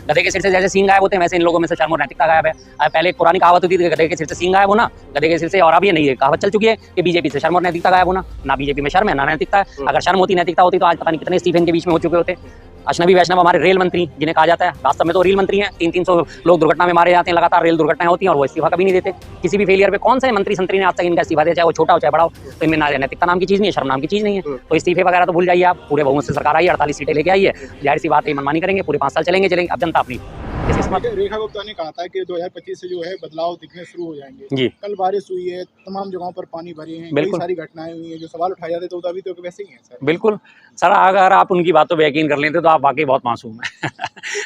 गधे के सिर से जैसे सींग गायब होते हैं वैसे इन लोगों में से शर्म और नैतिकता गायब है। पहले एक पुरानी कहावत होती थी, गधे के सिर से सींग गायब होना, गधे के सिर से, और अब ये नहीं कहावत चल चुकी है कि बीजेपी से शर्म और नैतिकता गायब होना। ना बीजेपी में शर्म है ना नैतिकता है। अगर शर्म होती, नैतिकता होती तो आज पता नहीं कितने इस्तीफे इनके बीच में हो चुके होते। अजनबी वैष्णव हमारे रेल मंत्री जिन्हें कहा जाता है, वास्तव में तो रेल मंत्री हैं। 300 लोग दुर्घटना में मारे जाते हैं, लगातार रेल दुर्घटनाएं होती हैं और वो इस्तीफा कभी नहीं देते। किसी भी फेलियर पे कौन से मंत्री संतरी ने आज तक इनका इस्तीफा दिया, चाहे वो छोटा हो चाहे बड़ा हो। तो इनमें ना नैतिकता नाम की चीज़ नहीं है, शर्म नाम की चीज़ नहीं है। तो इस्तीफे वगैरह तो भूल जाइए आप। पूरे बहुमत से सरकार आई, 48 सीटें लेके आई है। जाहिर सी बात है मनमानी करेंगे, पूरे 5 साल चलेंगे। अब जनता अपनी रेखा गुप्ता ने कहा था कि 2025 से जो है बदलाव दिखने शुरू हो जाएंगे जी। कल बारिश हुई है, तमाम जगहों पर पानी भरे हैं, कई सारी घटनाएं हुई हैं, जो सवाल उठाए जाते तो अभी तो वैसे ही हैं सर। बिल्कुल सर, अगर आप उनकी बातों पे यकीन कर लेते तो आप वाकई बहुत मासूम हैं।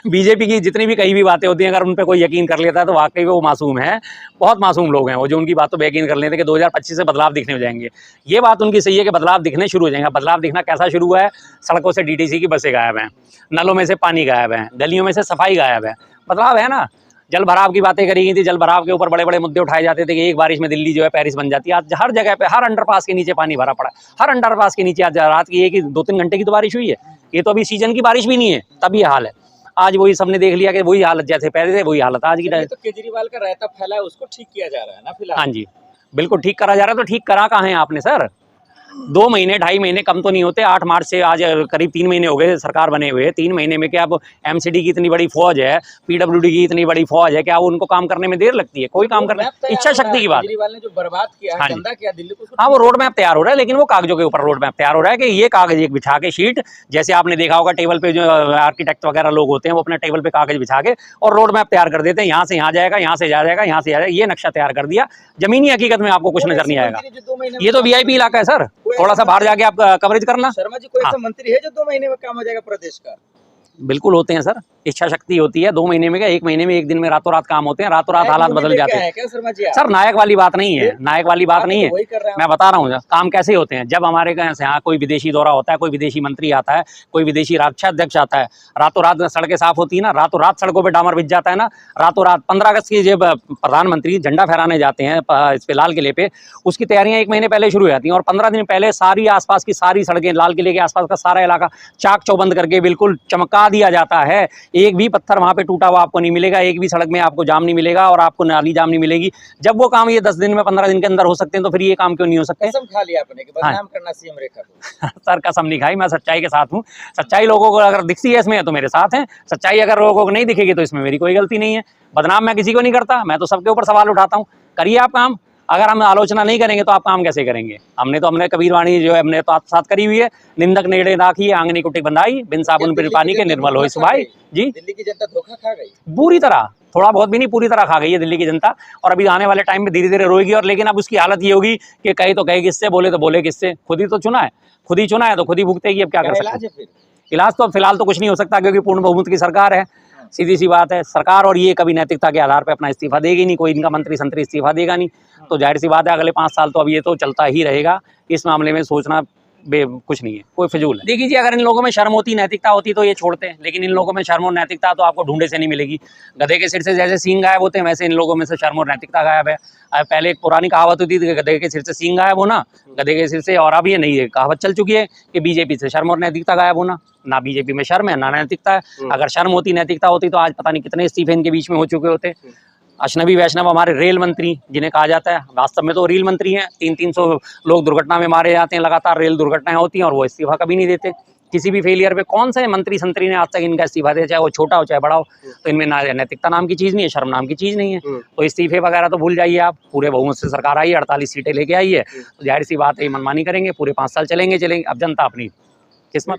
बीजेपी की जितनी भी कई भी बातें होती हैं, अगर उन पे कोई यकीन कर लेता है तो वाकई वो मासूम है। बहुत मासूम लोग हैं वो, जो उनकी बातों पे यकीन कर लेते हैं कि 2025 से बदलाव दिखने हो जाएंगे। ये बात उनकी सही है कि बदलाव दिखने शुरू हो जाएंगे। बदलाव दिखना कैसा शुरू हुआ है? सड़कों से डीटीसी की बसें गायब हैं, नलों में से पानी गायब है, गलियों में से सफाई गायब है। बदलाव है ना। जल भराव की बातें करी गई थी, जल भराव के ऊपर बड़े बड़े मुद्दे उठाए जाते थे कि एक बारिश में दिल्ली जो है पेरिस बन जाती है। आज हर जगह पे, हर अंडरपास के नीचे पानी भरा पड़ा। हर अंडरपास के नीचे आज रात की 2-3 घंटे की तो बारिश हुई है। ये तो अभी सीजन की बारिश भी नहीं है, तब ये हाल है। आज वही सबने देख लिया कि वही हालत जैसे पहले थे वही हालत आज की। तो केजरीवाल का रायता फैला है, उसको ठीक किया जा रहा है ना फिलहाल। हाँ जी, बिल्कुल ठीक करा जा रहा है। तो ठीक करा कहाँ है आपने सर? 2 महीने 2.5 महीने कम तो नहीं होते। 8 मार्च से आज करीब 3 महीने हो गए सरकार बने हुए। 3 महीने में क्या अब एमसीडी की इतनी बड़ी फौज है, पीडब्ल्यूडी की इतनी बड़ी फौज है, क्या उनको काम करने में देर लगती है? कोई काम करने, इच्छा शक्ति की बात। केजरीवाल ने जो बर्बाद किया है, गंदा किया दिल्ली को। हाँ, वो रोड मैप तैयार हो रहा है, लेकिन वो कागजों के ऊपर रोड मैप तैयार हो रहा है कि ये कागज एक बिछा के शीट, जैसे आपने देखा होगा टेबल पे जो आर्किटेक्ट वगैरह लोग होते हैं वो अपने टेबल पे कागज बिछा के और रोड मैप तैयार कर देते हैं। यहाँ से यहाँ जाएगा, यहाँ से जाएगा, यहाँ से जाएगा। ये नक्शा तैयार कर दिया। जमीनी हकीकत में आपको कुछ नजर नहीं आएगा। ये तो वीआईपी इलाका है सर, थोड़ा सा बाहर जाके आप कवरेज करना। शर्मा जी, कोई ऐसा मंत्री है जो 2 महीने में काम हो जाएगा प्रदेश का? बिल्कुल होते हैं सर, इच्छा शक्ति होती है। 2 महीने में क्या, 1 महीने में, 1 दिन में रातों रात काम होते हैं, रातों रात हालात बदल जाते हैं। सर नायक वाली बात नहीं है, नायक वाली बात नहीं है। मैं बता रहा हूँ काम कैसे होते हैं। जब हमारे यहाँ कोई विदेशी दौरा होता है, कोई विदेशी मंत्री आता है, कोई विदेशी राज्याध्यक्ष आता है, रातों रात सड़कें साफ होती है ना, रातों रात सड़कों पर डामर बिछ जाता है ना, रातों रात। 15 अगस्त की जब प्रधानमंत्री झंडा फहराने जाते हैं इस पे लाल किले पे, उसकी तैयारियां 1 महीने पहले शुरू हो जाती हैं और 15 दिन पहले सारी आसपास की सारी सड़कें, लाल किले के आसपास का सारा इलाका चाक चौबंद करके बिल्कुल चमका दिया जाता है। एक भी पत्थर वहां पे टूटा हुआ आपको नहीं मिलेगा, एक भी सड़क में आपको जाम नहीं मिलेगा और आपको नाली जाम नहीं मिलेगी। जब वो काम ये 10 दिन में, 15 दिन के अंदर हो सकते हैं, तो फिर ये काम क्यों नहीं हो सकते? कसम खा लिया आपने कि बदनाम करना सीएम रेखा को। सर कसम नहीं खाई, मैं सच्चाई के साथ हूँ। सच्चाई लोगों को अगर दिखती है इसमें तो मेरे साथ हैं, सच्चाई अगर लोगों को नहीं दिखेगी तो इसमें मेरी कोई गलती नहीं है। बदनाम मैं किसी को नहीं करता, मैं तो सबके ऊपर सवाल उठाता हूँ। करिए आप काम। अगर हम आलोचना नहीं करेंगे तो आप काम कैसे करेंगे? हमने कबीर वाणी जो है हमने तो साथ करी हुई है। निंदक नेड़े राखी, आंगनी कुटी बंधाई, बिन साबुन बिन पानी के निर्मल होई सुभाई। जी, दिल्ली की जनता धोखा खा गई पूरी तरह, थोड़ा बहुत भी नहीं, पूरी तरह खा गई है दिल्ली की जनता। और अभी आने वाले टाइम में धीरे धीरे रोएगी। और लेकिन अब उसकी हालत ये होगी कि कहे तो कहे किससे, बोले तो बोले किससे। खुद ही तो चुना है, खुद ही चुना है तो खुद ही भुगतेगी। अब क्या कर सकते हैं? इलाज तो फिलहाल तो कुछ नहीं हो सकता क्योंकि पूर्ण बहुमत की सरकार है। सीधी सी बात है, सरकार और ये कभी नैतिकता के आधार पर अपना इस्तीफा देगी नहीं। कोई इनका मंत्री संतरी इस्तीफा देगा नहीं। तो जाहिर सी बात है अगले 5 साल तो अब ये तो चलता ही रहेगा। इस मामले में सोचना कुछ नहीं है, कोई फिजूल है। देखिए जी, अगर इन लोगों में शर्म होती, नैतिकता होती तो ये छोड़ते हैं, लेकिन इन लोगों में शर्म और नैतिकता तो आपको ढूंढे से नहीं मिलेगी। गधे के सिर से जैसे सींग गायब होते हैं वैसे इन लोगों में से शर्म और नैतिकता गायब है। पहले एक पुरानी कहावत होती थी, गधे के सिर से सींग गायब होना, गधे के सिर से, और अब ये नहीं कहावत चल चुकी है कि बीजेपी से शर्म और नैतिकता गायब होना। ना बीजेपी में शर्म है ना नैतिकता है। अगर शर्म होती, नैतिकता होती तो आज पता नहीं कितने इस्तीफे इनके बीच में हो चुके होते। अजनबी वैष्णव हमारे रेल मंत्री जिन्हें कहा जाता है, वास्तव में तो रेल मंत्री हैं। 300 लोग दुर्घटना में मारे जाते हैं, लगातार रेल दुर्घटनाएं होती हैं और वो इस्तीफा कभी नहीं देते। किसी भी फेलियर पे कौन से मंत्री संतरी ने आज तक इनका इस्तीफा दिया, चाहे वो छोटा हो चाहे बड़ा हो? तो इनमें ना नैतिकता नाम की चीज़ नहीं है, शर्म नाम की चीज़ नहीं है। तो इस्तीफे वगैरह तो भूल जाइए आप। पूरे बहुमत से सरकार आई है, 48 सीटें लेके आई है। तो जाहिर सी बात है मनमानी करेंगे, पूरे 5 साल चलेंगे। अब जनता अपनी किस्मत।